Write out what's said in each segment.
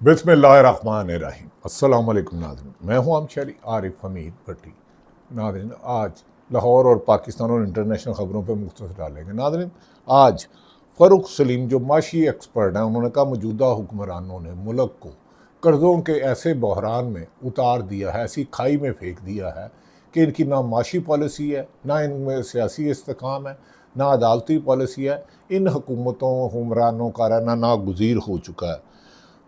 बिस्मिल्लाहिर्रहमानिर्रहीम। अस्सलाम वालेकुम नाज़रीन, मैं हूं अमशरी आरिफ हमीद भट्टी। नाज़रीन, आज लाहौर और पाकिस्तान और इंटरनेशनल ख़बरों पर मुख्तसर डालेंगे। नाज़रीन, आज फ़ारूक सलीम जो माशी एक्सपर्ट हैं, उन्होंने कहा मौजूदा हुक्मरानों ने मुल्क को कर्ज़ों के ऐसे बहरान में उतार दिया है, ऐसी खाई में फेंक दिया है कि इनकी ना माशी पॉलिसी है, ना इनमें सियासी इस्तेकाम है, ना अदालती पॉलिसी है। इन हुकूमतों हुक्मरानों का रहना नागुज़ीर हो चुका है।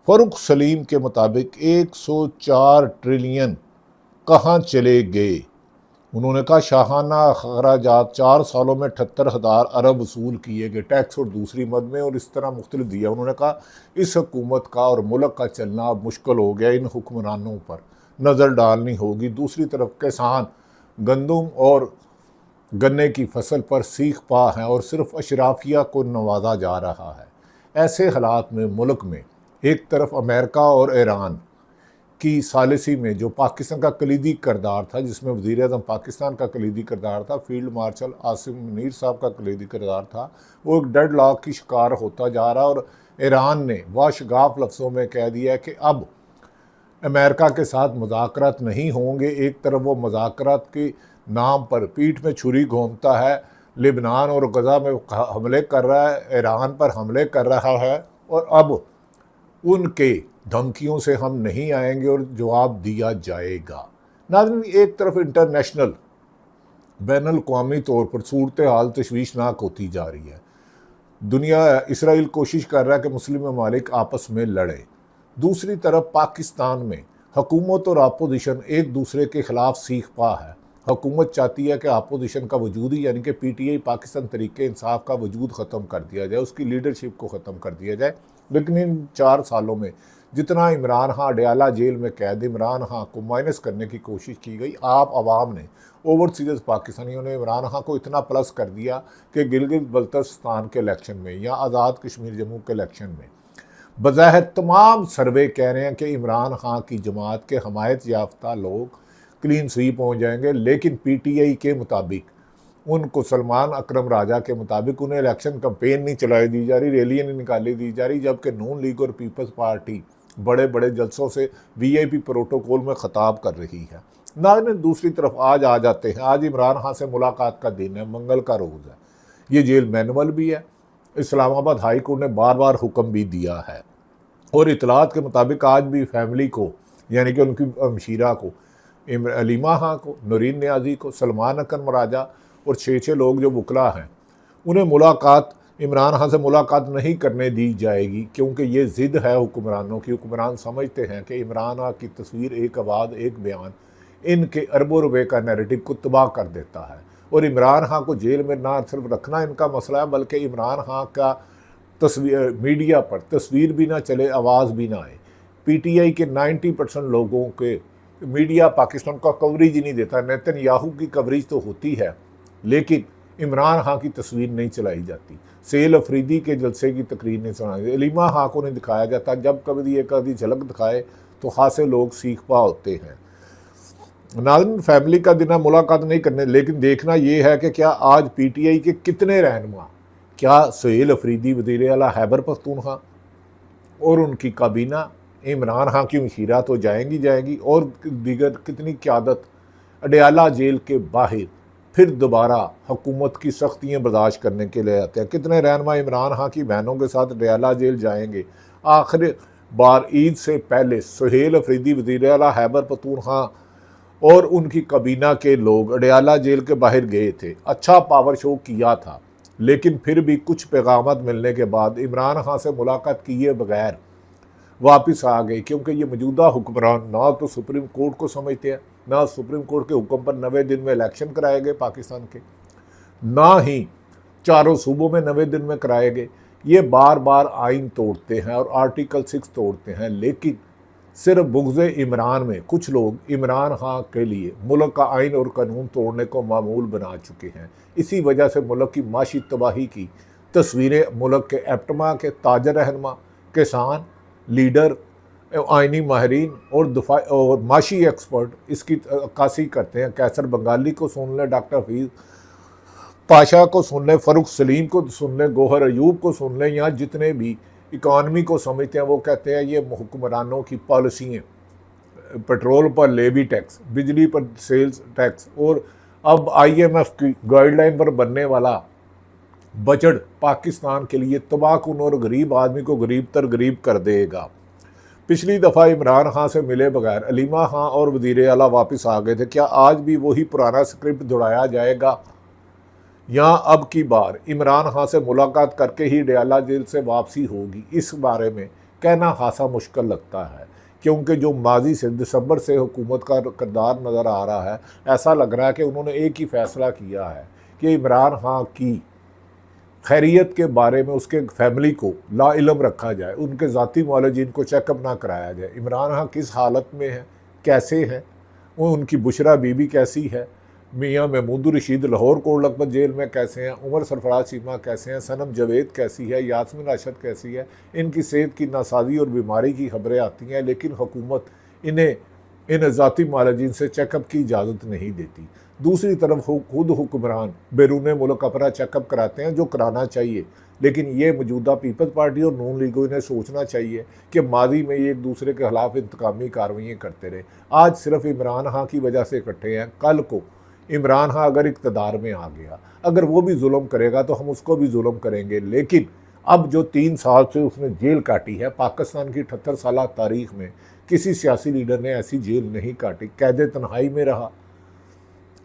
फ़ारूक सलीम के मुताबिक 104 ट्रिलियन कहाँ चले गए। उन्होंने कहा शाहाना अखराजात 4 सालों में 78,000 अरब वसूल किए गए, टैक्स और दूसरी मद में, और इस तरह मुख्तलिफ दिया। उन्होंने कहा इस हुकूमत का और मुल्क का चलना अब मुश्किल हो गया, इन हुक्मरानों पर नज़र डालनी होगी। दूसरी तरफ किसान गंदम और गन्ने की फसल पर सीख पा हैं और सिर्फ अशराफिया को नवाजा जा रहा है। ऐसे हालात में मुल्क में एक तरफ अमेरिका और ईरान की सालिसी में जो पाकिस्तान का कलीदी किरदार था, जिसमें वज़ीर आज़म पाकिस्तान का कलीदी किरदार था, फील्ड मार्शल आसिम मुनीर साहब का कलीदी किरदार था, वो एक डेड लॉक की शिकार होता जा रहा। और ईरान ने वाशगाफ लफ्ज़ों में कह दिया कि अब अमेरिका के साथ मुज़ाकरात नहीं होंगे। एक तरफ वो मुज़ाकरात के नाम पर पीठ में छुरी घोंपता है, लिबनान और गज़ा में हमले कर रहा है, ईरान पर हमले कर रहा है, और अब उनके धमकियों से हम नहीं आएंगे और जवाब दिया जाएगा। नाज़रीन, एक तरफ इंटरनेशनल बैनुल अक़वामी तौर पर सूरत हाल तशवीशनाक होती जा रही है। दुनिया इसराइल कोशिश कर रहा है कि मुस्लिम ममालिक आपस में लड़े। दूसरी तरफ पाकिस्तान में हुकूमत और अपोजिशन एक दूसरे के खिलाफ सीख पा है। हुकूमत चाहती है कि अपोजिशन का वजूद ही, यानी कि PTI पाकिस्तान तरीके इंसाफ का वजूद ख़त्म कर दिया जाए, उसकी लीडरशिप को ख़त्म कर दिया जाए। लेकिन इन 4 सालों में जितना इमरान खान अडयाला जेल में कैद, इमरान खान को माइनस करने की कोशिश की गई। आप अवाम ने, ओवरसीज पाकिस्तानियों ने इमरान खान को इतना प्लस कर दिया कि गिलगित बल्तिस्तान के इलेक्शन में या आज़ाद कश्मीर जम्मू के इलेक्शन में बज़ाहिर तमाम सर्वे कह रहे हैं कि इमरान खान की जमात के हमायत याफ्ता लोग क्लीन स्वीप हो जाएंगे। लेकिन PTI के मुताबिक उनको, सलमान अकरम राजा के मुताबिक, उन्हें इलेक्शन कैंपेन नहीं चलाई दी जा रही, रैलियाँ नहीं निकाली दी जा रही, जबकि नून लीग और पीपल्स पार्टी बड़े बड़े जलसों से VIP प्रोटोकॉल में ख़ताब कर रही है। नाज़रीन, दूसरी तरफ आज आ जाते हैं। आज इमरान खान से मुलाकात का दिन है, मंगल का रोज़ है। ये जेल मैनुअल भी है। इस्लामाबाद हाई कोर्ट ने बार बार हुक्म भी दिया है, और इतलात के मुताबिक आज भी फैमिली को, यानी कि उनकी हमशीरा को, अलीमा खां को, नूरीन नियाजी को, सलमान अकरम राजा और 6 लोग जो वकला हैं, उन्हें मुलाकात, इमरान खान से मुलाकात नहीं करने दी जाएगी, क्योंकि ये ज़िद है हुक्मरानों की। हुक्मरान समझते हैं कि इमरान खान की तस्वीर, एक आवाज़, एक बयान इनके अरबों रुपए का नैरेटिव को तबाह कर देता है। और इमरान खान को जेल में ना सिर्फ रखना इनका मसला है, बल्कि इमरान खान का तस्वीर मीडिया पर तस्वीर भी ना चले, आवाज़ भी ना आए। PTI के 90% लोगों के मीडिया पाकिस्तान का कवरेज ही नहीं देता। नेतन्याहू की कवरेज तो होती है, लेकिन इमरान खान की तस्वीर नहीं चलाई जाती। सेल अफरीदी के जलसे की तकरीर नहीं सुनाई जाती, अलीमा खां को नहीं दिखाया जाता। जब कभी एक आधी झलक दिखाए तो खासे लोग सीख पा होते हैं। नाज़रीन, फैमिली का दिन है, मुलाकात नहीं करने, लेकिन देखना ये है कि क्या आज PTI के कितने रहनुमा, क्या सुहेल अफरीदी वज़ीर आला खैबर पख्तूनख्वा और उनकी काबीना, इमरान खान की मशीरा तो जाएंगी, और दीगर कितनी क़यादत अडयाला जेल के बाहर फिर दोबारा हुकूमत की सख्तियाँ बर्दाश्त करने के लिए आते हैं। कितने रहनुमा इमरान खान की बहनों के साथ अडयाला जेल जाएंगे। आखिर बार ईद से पहले सुहेल अफरीदी वज़ीर आला खैबर पख्तूनख्वा और उनकी काबीना के लोग अडयाला जेल के बाहर गए थे, अच्छा पावर शो किया था, लेकिन फिर भी कुछ पैगामत मिलने के बाद इमरान खान से मुलाकात किए बगैर वापस आ गए, क्योंकि ये मौजूदा हुक्मरान ना तो सुप्रीम कोर्ट को समझते हैं, ना सुप्रीम कोर्ट के हुक्म पर 90 दिन में इलेक्शन कराए गए पाकिस्तान के, ना ही चारों सूबों में 90 दिन में कराए गए। ये बार बार आइन तोड़ते हैं और आर्टिकल 6 तोड़ते हैं, लेकिन सिर्फ बुग़्ज़े इमरान में कुछ लोग इमरान खान के लिए मुल्क का आइन और कानून तोड़ने को मामूल बना चुके हैं। इसी वजह से मुल्क की माशी तबाही की तस्वीरें मुल्क के एप्टमा के ताजर रहनुमा, किसान, लीडर, आइनी माहरीन और माशी एक्सपर्ट इसकी अक्कासी करते हैं। कैसर बंगाली को सुन लें, डॉक्टर हफीज़ पाशा को सुन लें, फ़ारूक सलीम को सुन लें, गौहर अयूब को सुन लें, या जितने भी इकॉनमी को समझते हैं वो कहते हैं ये हुक्मरानों की पॉलिसी हैं, पेट्रोल पर लेवी टैक्स, बिजली पर सेल्स टैक्स, और अब IMF की गाइडलाइन पर बनने वाला बजट पाकिस्तान के लिए तबाहकुन और गरीब आदमी को गरीब तर गरीब कर देगा। पिछली दफ़ा इमरान खान से मिले बगैर अलीमा खान और वज़ीर आला वापस आ गए थे। क्या आज भी वही पुराना स्क्रिप्ट दोहराया जाएगा, या अब की बार इमरान खान से मुलाकात करके ही डयाला जेल से वापसी होगी? इस बारे में कहना खासा मुश्किल लगता है, क्योंकि जो माजी से दिसंबर से हुकूमत का किरदार नज़र आ रहा है, ऐसा लग रहा है कि उन्होंने एक ही फैसला किया है कि इमरान खान की खैरियत के बारे में उसके फैमिली को लाइलम रखा जाए, उनके ज़ाती मौलजीन को चेकअप ना कराया जाए। इमरान खान किस हालत में है, कैसे है, उनकी बुशरा बीबी कैसी है, मियाँ महमूद रशीद लाहौर कोट लखपत जेल में कैसे हैं, उमर सरफराज चीमा कैसे हैं, सनम जावेद कैसी है, यास्मीन राशिद कैसी है, इनकी सेहत की नासाजी और बीमारी की खबरें आती हैं, लेकिन हुकूमत इन्हें इन ज़ाती मालजीन से चेकअप की इजाज़त नहीं देती। दूसरी तरफ खुद हुक्मरान बैरून मुल्क अपना चेकअप कराते हैं, जो कराना चाहिए, लेकिन ये मौजूदा पीपल्स पार्टी और नून लीग को इन्हें सोचना चाहिए कि माजी में ये एक दूसरे के खिलाफ इंतकामी कार्रवाइयाँ करते रहे। आज सिर्फ इमरान खान की वजह से इकट्ठे हैं, कल को इमरान खान अगर इक़्तिदार में आ गया, अगर वो भी जुल्म करेगा तो हम उसको भी जुल्म करेंगे। लेकिन अब जो 3 साल से उसने जेल काटी है, पाकिस्तान की 78 साल तारीख में किसी सियासी लीडर ने ऐसी जेल नहीं काटी। कैद तन्हाई में रहा,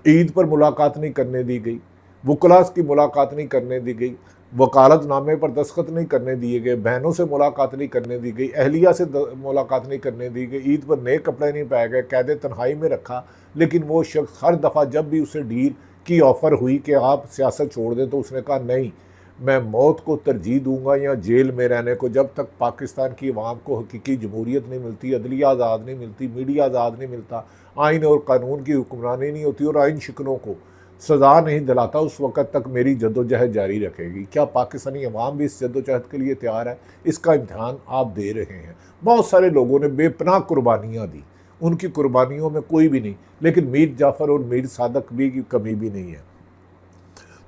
ईद पर मुलाकात नहीं करने दी गई, वकलास की मुलाकात नहीं करने दी गई, वकालतनामे पर दस्तखत नहीं करने दिए गए, बहनों से मुलाकात नहीं करने दी गई, अहलिया से मुलाकात नहीं करने दी गई, ईद पर नए कपड़े नहीं पाए गए, कैद तन्हाई में रखा। लेकिन वो शख्स हर दफ़ा जब भी उसे डील की ऑफ़र हुई कि आप सियासत छोड़ दें, तो उसने कहा नहीं, मैं मौत को तरजीह दूंगा या जेल में रहने को, जब तक पाकिस्तान की अवाम को हकीकी जमहूरियत नहीं मिलती, अदलिया आज़ाद नहीं मिलती, मीडिया आज़ाद नहीं मिलता, आइन और कानून की हुक्मरानी नहीं होती और आइन शिकनों को सज़ा नहीं दिलाता, उस वक़्त तक मेरी जद्दोजहद जारी रखेगी। क्या पाकिस्तानी अवाम भी इस जद्दोजहद के लिए तैयार है? इसका इम्तहान आप दे रहे हैं। बहुत सारे लोगों ने बेपनाह कुर्बानियाँ दी, उनकी कुर्बानियों में कोई भी नहीं, लेकिन मीर जाफ़र और मीर सादक भी की कमी भी नहीं है।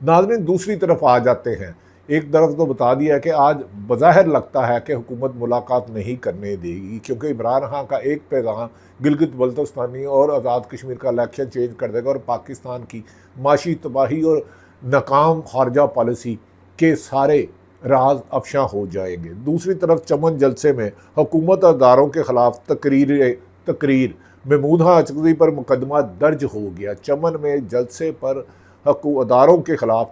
नाज़रीन, दूसरी तरफ आ जाते हैं। एक तरफ तो बता दिया है कि आज बज़ाहिर लगता है कि हुकूमत मुलाकात नहीं करने देगी, क्योंकि इमरान खान का एक पैगाम गिलगित बल्तिस्तानी और आज़ाद कश्मीर का इलेक्शन चेंज कर देगा और पाकिस्तान की माशी तबाही और नाकाम खारजा पॉलिसी के सारे राज अफशा हो जाएंगे। दूसरी तरफ चमन जलसे में हुकूमत अदारों के ख़िलाफ़ तकरीर महमूदा अचकज़ई पर मुकदमा दर्ज हो गया। चमन में जलसे पर अदारों के ख़िलाफ़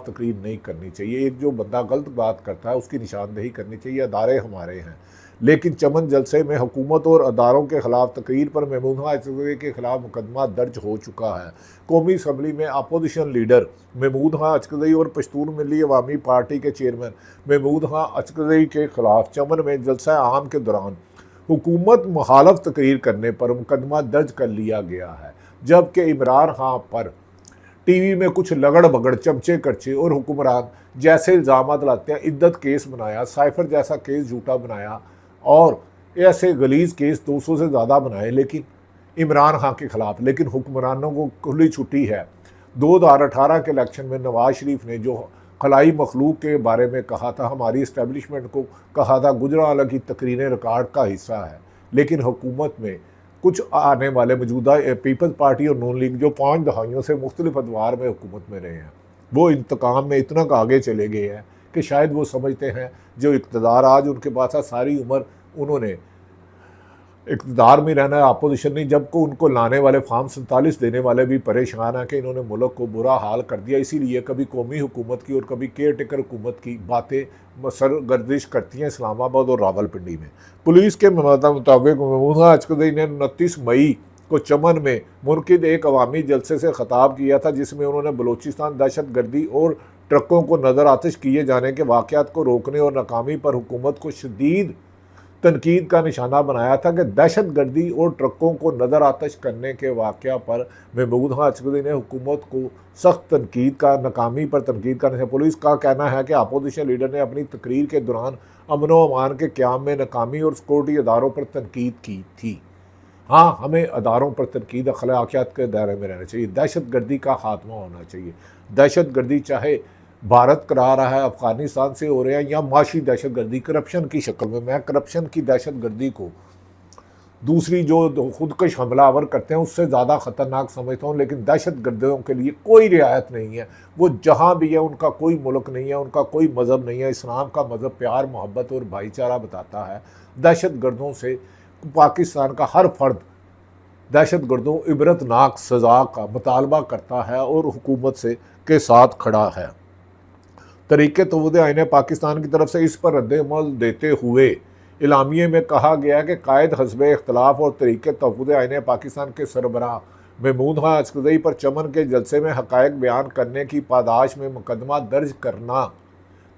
तकरीर नहीं करनी चाहिए। एक जो बंदा गलत बात करता है उसकी निशानदेही करनी चाहिए, अदारे हमारे हैं। लेकिन चमन जलसे में हुकूमत और अदारों के ख़िलाफ़ तकरीर पर महमूदा अचकज़ई के ख़िलाफ़ मुकदमा दर्ज हो चुका है। कौमी असम्बली में अपोजिशन लीडर महमूदा अचकज़ई और पश्तून मिली अवामी पार्टी के चेयरमैन महमूदा अचकज़ई के ख़िलाफ़ चमन में जलसा आम के दौरान हुकूमत मुखालफ तकरीर करने पर मुकदमा दर्ज कर लिया गया है, जबकि इमरान खान पर टीवी में कुछ लगड़ बगड़, चमचे करचे और हुक्मरान जैसे इल्ज़ाम लाते हैं, इद्दत केस बनाया, साइफर जैसा केस झूठा बनाया और ऐसे गलीज केस 200 से ज़्यादा बनाए, लेकिन इमरान खान के ख़िलाफ़। लेकिन हुक्मरानों को खुली छुट्टी है। 2018 के इलेक्शन में नवाज शरीफ ने जो खलाई मखलूक के बारे में कहा था, हमारी इस्टेब्लिशमेंट को कहा था, गुजरांवाला की तकरीरें रिकॉर्ड का हिस्सा है। लेकिन हुकूमत में कुछ आने वाले मौजूदा पीपल्स पार्टी और नून लीग जो 5 दहाइयों से मुख्तलिफ अदवार में हुकूमत में रहे हैं, वो इंतकाम में इतना आगे चले गए हैं कि शायद वो समझते हैं जो इक़्तिदार आज उनके पास है, सारी उम्र उन्होंने इक़्तिदार में रहना है, अपोजिशन नहीं। जबकि उनको लाने वाले फार्म 47 देने वाले भी परेशान हैं कि इन्होंने मुल्क को बुरा हाल कर दिया। इसीलिए कभी कौमी हुकूमत की और कभी केयर टेकर हुकूमत की बातें सरगर्दिश करती हैं इस्लामाबाद और रावलपिंडी में। पुलिस के मुताबिक महमूदा अचकज़ई ने 29 मई को चमन में मुनक़िद एक अवामी जलसे से ख़िताब किया था, जिसमें उन्होंने बलूचिस्तान दहशत गर्दी और ट्रकों को नज़र आतिश किए जाने के वाक़यात को रोकने और नाकामी पर हुकूमत को शदीद तनकीद का निशाना बनाया था कि दहशत गर्दी और ट्रकों को नज़र आतश करने के वाक़या पर महमूदा अचकज़ई ने हुकूमत को सख्त तनकीद का नाकामी पर तनकीद का निशाना। पुलिस का कहना है कि अपोजिशन लीडर ने अपनी तकरीर के दौरान अमन व अमान के क़याम में नाकामी और सिक्योरिटी अदारों पर तनकीद की थी। हाँ, हमें अदारों पर तनकीद अखलाकियात के दायरे में रहना चाहिए। दहशत गर्दी का खात्मा होना चाहिए। दहशत गर्दी चाहे भारत करा रहा है, अफ़गानिस्तान से हो रहे हैं, या माशी दहशत गर्दी करप्शन की शक्ल में। मैं करप्शन की दहशत गर्दी को दूसरी जो खुदकश हमलावर करते हैं उससे ज़्यादा ख़तरनाक समझता हूँ, लेकिन दहशत गर्दियों के लिए कोई रियायत नहीं है। वो जहाँ भी है, उनका कोई मुल्क नहीं है, उनका कोई मज़हब नहीं है। इस्लाम का मज़हब प्यार, मोहब्बत और भाईचारा बताता है। दहशत गर्दों से पाकिस्तान का हर फर्द दहशत गर्दों इबरतनाक सज़ा का मुतालबा करता है और हुकूमत से के साथ खड़ा है। तरीक़े तवद आईन पाकिस्तान की तरफ से इस पर रद्द-ए-अमल देते हुए इलामिये में कहा गया कि कायद हस्बे इख्तलाफ और तरीक़े तवद आईन पाकिस्तान के सरबराह महमूद खां अचकज़ई पर चमन के जलसे में हक़ाइक़ बयान करने की पादाश में मुकदमा दर्ज करना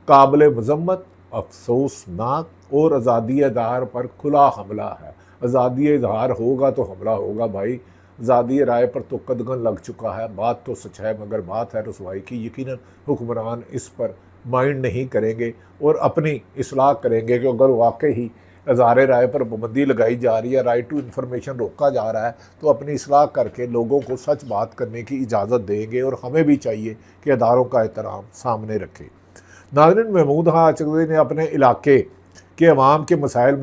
काबिल मज़म्मत, अफसोसनाक और आज़ादी इज़हार पर खुला हमला है। आज़ादी इज़हार होगा तो हमला होगा भाई। आज़ादी राय पर तो कदगन लग चुका है। बात तो सच है, मगर बात है रसवाई की। यकीनन हुक्मरान इस पर माइंड नहीं करेंगे और अपनी इस्लाह करेंगे कि अगर वाकई ही इज़हार राय पर पाबंदी लगाई जा रही है, राइट टू इन्फॉर्मेशन रोका जा रहा है, तो अपनी इस्लाह करके लोगों को सच बात करने की इजाज़त देंगे। और हमें भी चाहिए कि अदारों का एहतराम सामने रखें। नाज़रीन, महमूद खां अचकज़ई ने अपने इलाके के अवाम के मसाइल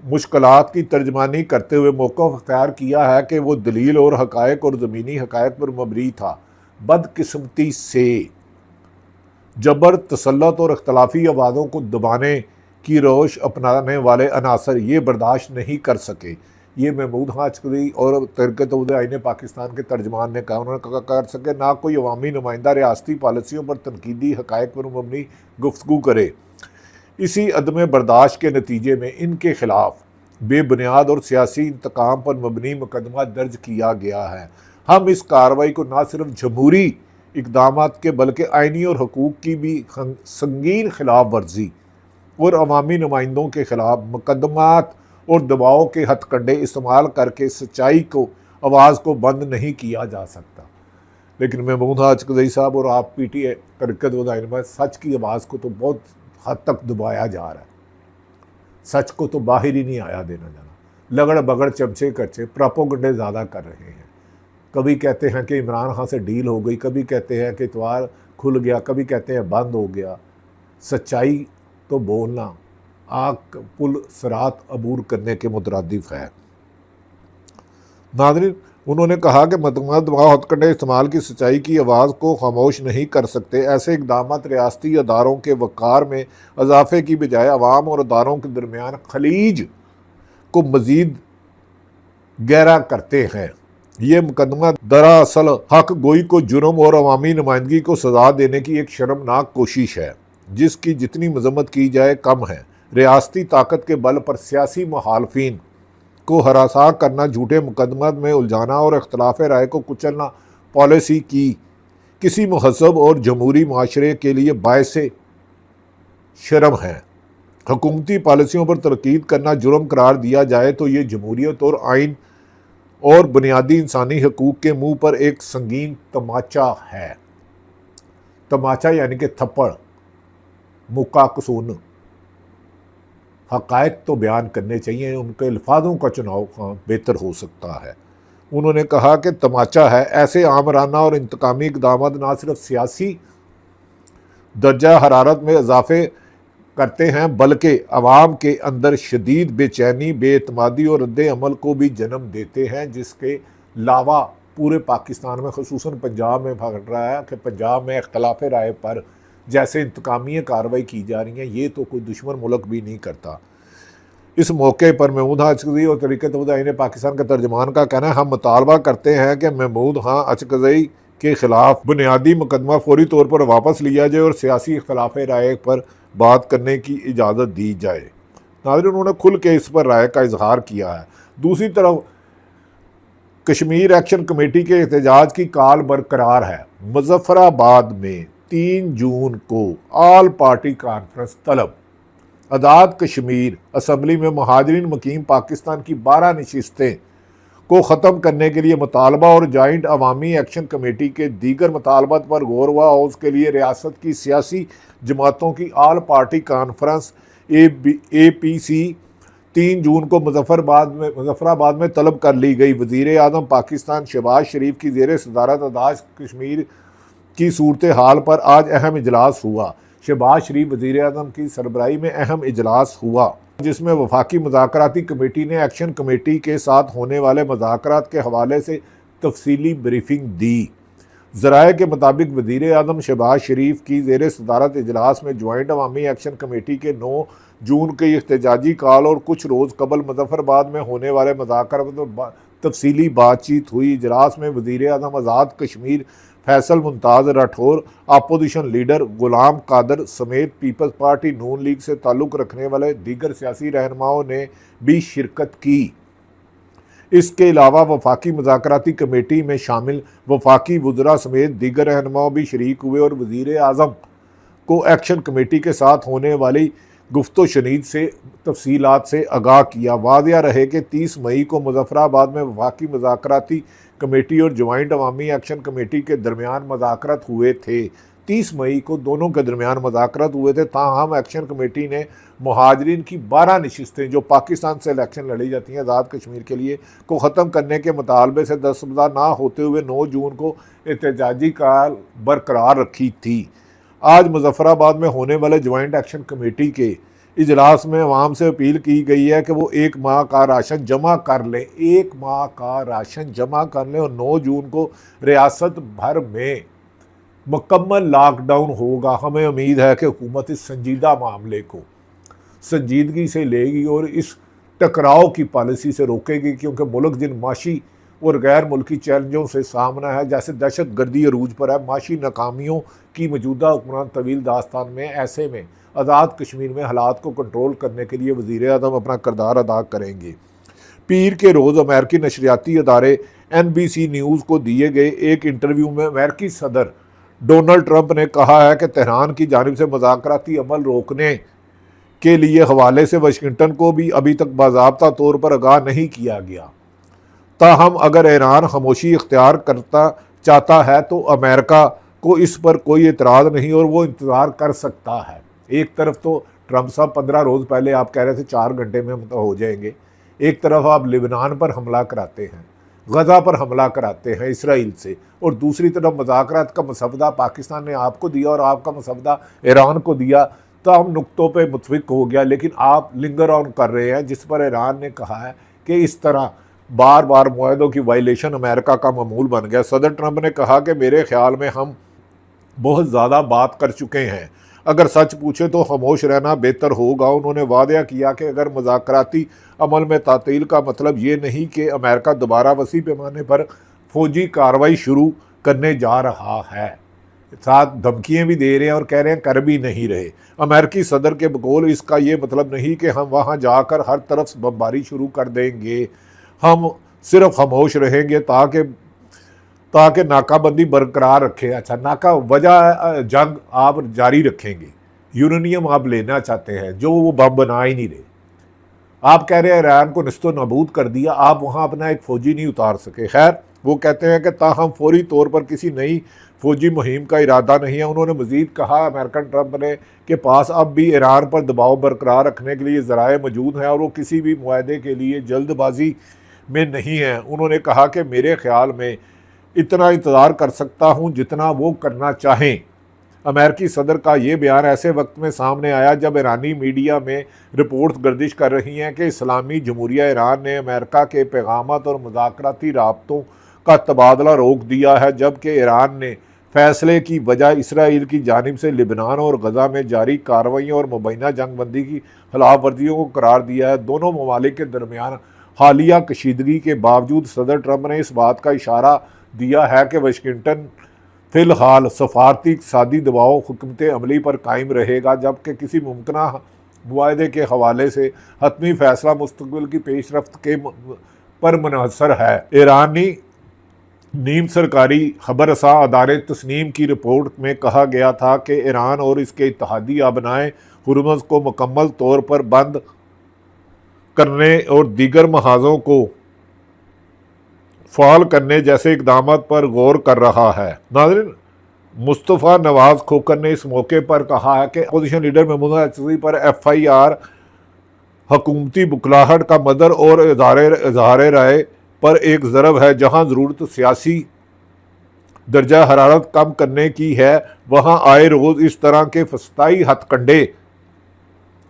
मुश्किलात की तर्जमानी करते हुए मौक़िफ़ अख्तियार किया है कि वो दलील और हक़ाइक़ और ज़मीनी हक़ाइक़ पर मबनी था। बदकिस्मती से जबर, तसल्लुत और इख्तलाफी आवाज़ों को दबाने की रौश अपनाने वाले अनासर ये बर्दाश्त नहीं कर सके। ये महमूद खां अचकज़ई और तहरीक तवद आईन पाकिस्तान के तर्जमान ने कहा। उन्होंने कहा कर सके ना कोई अवामी नुमाइंदा रियासती पॉलिसियों पर तनकीदी हक़ाइक़ पर मबनी गुफ्तगू करे। इसी अदम बर्दाश्त के नतीजे में इनके ख़िलाफ़ बेबुनियाद और सियासी इंतकाम पर मबनी मुकदमा दर्ज किया गया है। हम इस कार्रवाई को न सिर्फ जमहूरी इक़दाम के बल्कि आइनी और हकूक़ की भी संगीन खिलाफ वर्जी और अवामी नुमाइंदों के ख़िलाफ़ मुकदमात और दबाव के हथकंडे इस्तेमाल करके सच्चाई को आवाज़ को बंद नहीं किया जा सकता। लेकिन महमूद खां अचकज़ई साहब और आप PTI तहरीक तवद आईन में सच की आवाज़ को तो बहुत हद तक दबाया जा रहा है। सच को तो बाहर ही नहीं आया देना जाना। लगड़ बगड़, चमचे कच्चे प्रोपेगेंडे ज़्यादा कर रहे हैं। कभी कहते हैं कि इमरान खान से डील हो गई, कभी कहते हैं कि इतवार खुल गया, कभी कहते हैं बंद हो गया। सच्चाई तो बोलना आग पुल सरात अबूर करने के मुतरादिफ है। नाज़रीन, उन्होंने कहा कि दबाव हथकंडे इस्तेमाल की सच्चाई की आवाज़ को खामोश नहीं कर सकते। ऐसे इक़दाम रियासती अदारों के वक़ार में इजाफे की बजाय अवाम और अदारों के दरमियान खलीज को मज़ीद गहरा करते हैं। ये मुकदमा दरअसल हक गोई को जुर्म और अवामी नुमाइंदगी को सज़ा देने की एक शर्मनाक कोशिश है, जिसकी जितनी मजम्मत की जाए कम है। रियासती ताकत के बल पर सियासी मुखालफिन को हरासा करना, झूठे मुकदमा में उलझाना और इख्तलाफ राय को कुचलना पॉलिसी की किसी महज़ब और जमहूरी माशरे के लिए बायसे शर्म है। हुकूमती पॉलिसियों पर तनकीद करना जुर्म करार दिया जाए तो ये जमहूरियत और आइन और बुनियादी इंसानी हकूक़ के मुँह पर एक संगीन तमाचा है। तमाचा यानी कि थप्पड़, मुक्का कसून। हक़ाइक़ तो बयान करने चाहिए, उनके अल्फाजों का चुनाव बेहतर हो सकता है। उन्होंने कहा कि तमाचा है। ऐसे आमराना और इंतकामी इक़दाम न सिर्फ सियासी दर्जा हरारत में इजाफे करते हैं, बल्कि अवाम के अंदर शदीद बेचैनी, बेएतमादी और रद्द-ए-अमल को भी जन्म देते हैं, जिसके अलावा पूरे पाकिस्तान में, ख़ुसूसन पंजाब में घट रहा है कि पंजाब में इख्तलाफ राय पर जैसे इंतकामी कार्रवाई की जा रही है, ये तो कोई दुश्मन मुल्क भी नहीं करता। इस मौके पर महमूद खां अचकज़ई और तहरीक तवद आईन पाकिस्तान के तर्जमान का कहना है, हम मुतालबा करते हैं कि महमूद खां अचकज़ई के ख़िलाफ़ बुनियादी मुकदमा फौरी तौर पर वापस लिया जाए और सियासी इख्तलाफ राय पर बात करने की इजाज़त दी जाए। नाज़रीन, उन्होंने खुल के इस पर राय का इजहार किया है। दूसरी तरफ कश्मीर एक्शन कमेटी के एहतजाज की काल बरकरार है। मुजफ्फराबाद में 3 जून को ऑल पार्टी कॉन्फ्रेंस तलब। आज़ाद कश्मीर असम्बली में महाजरीन मुकीम पाकिस्तान की 12 नशिस्तें को ख़त्म करने के लिए मुतालबा और जॉइंट अवामी एक्शन कमेटी के दीगर मुतालबात पर गौर हुआ और उसके लिए रियासत की सियासी जमातों की ऑल पार्टी कॉन्फ्रेंस APC 3 जून को मुजफ्फराबाद में तलब कर ली गई। वज़ीर आज़म पाकिस्तान शहबाज शरीफ की ज़ेर सदारत आज़ाद कश्मीर की सूरत हाल पर आज अहम इजलास हुआ। शहबाज शरीफ वज़ीर आज़म की सरबराही में अहम इजलास हुआ, जिसमें वफाकी मुज़ाकराती कमेटी ने एक्शन कमेटी के साथ होने वाले मुज़ाकरात के हवाले से तफसीली ब्रीफिंग दी। ज़राए के मुताबिक वज़ीर आज़म शहबाज शरीफ की ज़ेर सदारत इजलास में जॉइंट अवामी एक्शन कमेटी के 9 जून के एहतजाजी कॉल और कुछ रोज़ कबल मुजफ्फराबाद में होने वाले मुज़ाकरात और तफसीली बातचीत हुई। इजलास में वज़ीर आज़म आज़ाद कश्मीर फैसल मुमताज़ राठौर, अपोजिशन लीडर गुलाम कादर समेत पीपल्स पार्टी नून लीग से ताल्लुक़ रखने वाले दीगर सियासी रहनुमाओं ने भी शिरकत की। इसके अलावा वफाकी मुज़ाकराती कमेटी में शामिल वफाकी वुज़रा समेत दीगर रहनुमा भी शरीक हुए और वज़ीर आज़म को एक्शन कमेटी के साथ होने वाली गुफ्तो शनीद से तफसीलात से आगाह किया। वादिया रहे कि 30 मई को मुजफ्फराबाद में वफाकी मुज़ाकराती कमेटी और जॉइंट अवामी एक्शन कमेटी के दरमियान मुज़ाकरात हुए थे। 30 मई को दोनों के दरमियान मुज़ाकरात हुए थे। ताहम एक्शन कमेटी ने मुहाजिरीन की 12 नशिस्तें जो पाकिस्तान से इलेक्शन लड़ी जाती हैं आज़ाद कश्मीर के लिए को ख़त्म करने के मुतालबे से दस्तबरदार ना होते हुए 9 जून को एहतजाजी काल बरकरार रखी थी। आज मुजफ्फराबाद में होने वाले जॉइंट एक्शन कमेटी के इजलास में अवाम से अपील की गई है कि वो 1 माह का राशन जमा कर लें, 1 माह का राशन जमा कर लें और 9 जून को रियासत भर में मुकम्मल लॉकडाउन होगा। हमें उम्मीद है कि हुकूमत इस संजीदा मामले को संजीदगी से लेगी और इस टकराव की पॉलिसी से रोकेगी, क्योंकि मुल्क जिन माशी और गैर मुल्की चैलेंजों से सामना है, जैसे दहशत गर्दी अरूज पर है, माशी नाकामियों की मौजूदा हुक्मरान तवील दास्तान में, ऐसे में आज़ाद कश्मीर में हालात को कंट्रोल करने के लिए वज़ीर आज़म अपना किरदार अदा करेंगे। पीर के रोज़ अमेरिकी नशरियाती अदारे NBC न्यूज़ को दिए गए एक इंटरव्यू में अमेरिकी सदर डोनाल्ड ट्रंप ने कहा है कि तेहरान की जानिब से मुज़ाकराती अमल रोकने के लिए हवाले से वाशिंगटन को भी अभी तक बाज़ाब्ता तौर पर आगाह नहीं किया गया। ताहम अगर ईरान खामोशी इख्तियार करता चाहता है तो अमेरिका को इस पर कोई एतराज़ नहीं और वो इंतज़ार कर सकता है। एक तरफ तो ट्रंप साहब 15 रोज़ पहले आप कह रहे थे 4 घंटे में हम हो जाएंगे, एक तरफ आप लिबनान पर हमला कराते हैं, गज़ा पर हमला कराते हैं इसराइल से, और दूसरी तरफ मुज़ाकरात का मसवदा पाकिस्तान ने आपको दिया और आपका मसवदा ईरान को दिया। तो हम नुक्तों पे मुतफिक हो गया, लेकिन आप लिंगर ऑन कर रहे हैं, जिस पर ईरान ने कहा है कि इस तरह बार बार मुआहदों की वायलेशन अमेरिका का मामूल बन गया। सदर ट्रंप ने कहा कि मेरे ख्याल में हम बहुत ज़्यादा बात कर चुके हैं, अगर सच पूछे तो खामोश रहना बेहतर होगा। उन्होंने वादा किया कि अगर मुज़ाकराती अमल में तातील का मतलब ये नहीं कि अमेरिका दोबारा वसी पैमाने पर फ़ौजी कार्रवाई शुरू करने जा रहा है, साथ धमकियाँ भी दे रहे हैं और कह रहे हैं कर भी नहीं रहे। अमेरिकी सदर के बकौल इसका ये मतलब नहीं कि हम वहाँ जाकर हर तरफ बमबारी शुरू कर देंगे, हम सिर्फ खामोश रहेंगे ताकि नाकाबंदी बरकरार रखें। अच्छा, नाका वजह जंग आप जारी रखेंगे, यूरेनियम आप लेना चाहते हैं जो वो बम बना ही नहीं रहे, आप कह रहे हैं ईरान को निस्तो नाबूद कर दिया, आप वहाँ अपना एक फ़ौजी नहीं उतार सके। खैर, वो कहते हैं कि ताहम फौरी तौर पर किसी नई फ़ौजी मुहिम का इरादा नहीं है। उन्होंने मज़ीद कहा अमेरिकन ट्रंप ने के पास अब भी ईरान पर दबाव बरकरार रखने के लिए ज़राए मौजूद हैं और वो किसी भी मुआहदे के लिए जल्दबाजी में नहीं है। उन्होंने कहा कि मेरे ख्याल में इतना इंतज़ार कर सकता हूँ जितना वो करना चाहें। अमेरिकी सदर का ये बयान ऐसे वक्त में सामने आया जब ईरानी मीडिया में रिपोर्ट्स गर्दिश कर रही हैं कि इस्लामी जमहूरिया ईरान ने अमेरिका के पैगामात और मुज़ाकराती राब्तों का तबादला रोक दिया है, जबकि ईरान ने फैसले की वजह इसराइल की जानिब से लिबनान और गज़ा में जारी कार्रवाइयों और मुबैना जंगबंदी की खिलाफ वर्जियों को करार दिया है। दोनों ममालिक के दरमियान हालिया कशीदगी के बावजूद सदर ट्रंप ने इस बात का इशारा दिया है कि वाशिंगटन फ़िलहाल सफारती इक़्तिसादी दबाव हुकूमत अमली पर कायम रहेगा, जबकि किसी मुमकिना मुआहदे के हवाले से हतमी फ़ैसला मुस्तक़बिल की पेशरफ्त के पर मुनहसर है। ईरानी नीम सरकारी खबर रसा अदारे तस्नीम की रिपोर्ट में कहा गया था कि ईरान और इसके इत्तहादी अबनाए हुर्मुज़ को मुकम्मल तौर पर बंद करने और दीगर महाज़ों को फ़ाल करने जैसे इक़दाम पर गौर कर रहा है। नाज़रीन, मुस्तफ़ा नवाज़ खोखर ने इस मौके पर कहा है कि अपोजिशन लीडर महमूद हसन पर FIR हुकूमती बुखलाहट का मदर और इज़हार राय पर एक ज़रब है, जहाँ ज़रूरत सियासी दर्जा हरारत कम करने की है, वहाँ आए रोज़ इस तरह के फस्ताई हथकंडे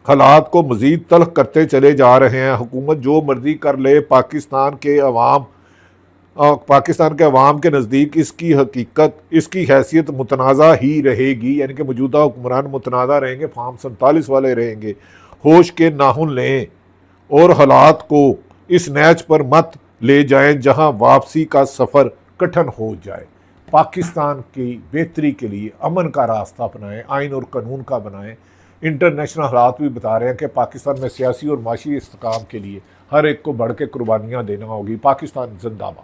हालात को मज़ीद तल्ख करते चले जा रहे हैं। हुकूमत जो मर्जी कर ले, पाकिस्तान के अवाम के नज़दीक इसकी हकीकत, इसकी हैसियत मुतनाज़ा ही रहेगी। यानी कि मौजूदा हुक्मरान मुतनाज़ा रहेंगे, फार्म 47 वाले रहेंगे। होश के नाखून लें और हालात को इस नैच पर मत ले जाएं जहां वापसी का सफ़र कठिन हो जाए। पाकिस्तान की बेहतरी के लिए अमन का रास्ता अपनाएं, आइन और कानून का बनाएं। इंटरनेशनल हालात भी बता रहे हैं कि पाकिस्तान में सियासी और माशी इस्तेकाम के लिए हर एक को बढ़ के कुर्बानियाँ देना होगी। पाकिस्तान जिंदाबाद।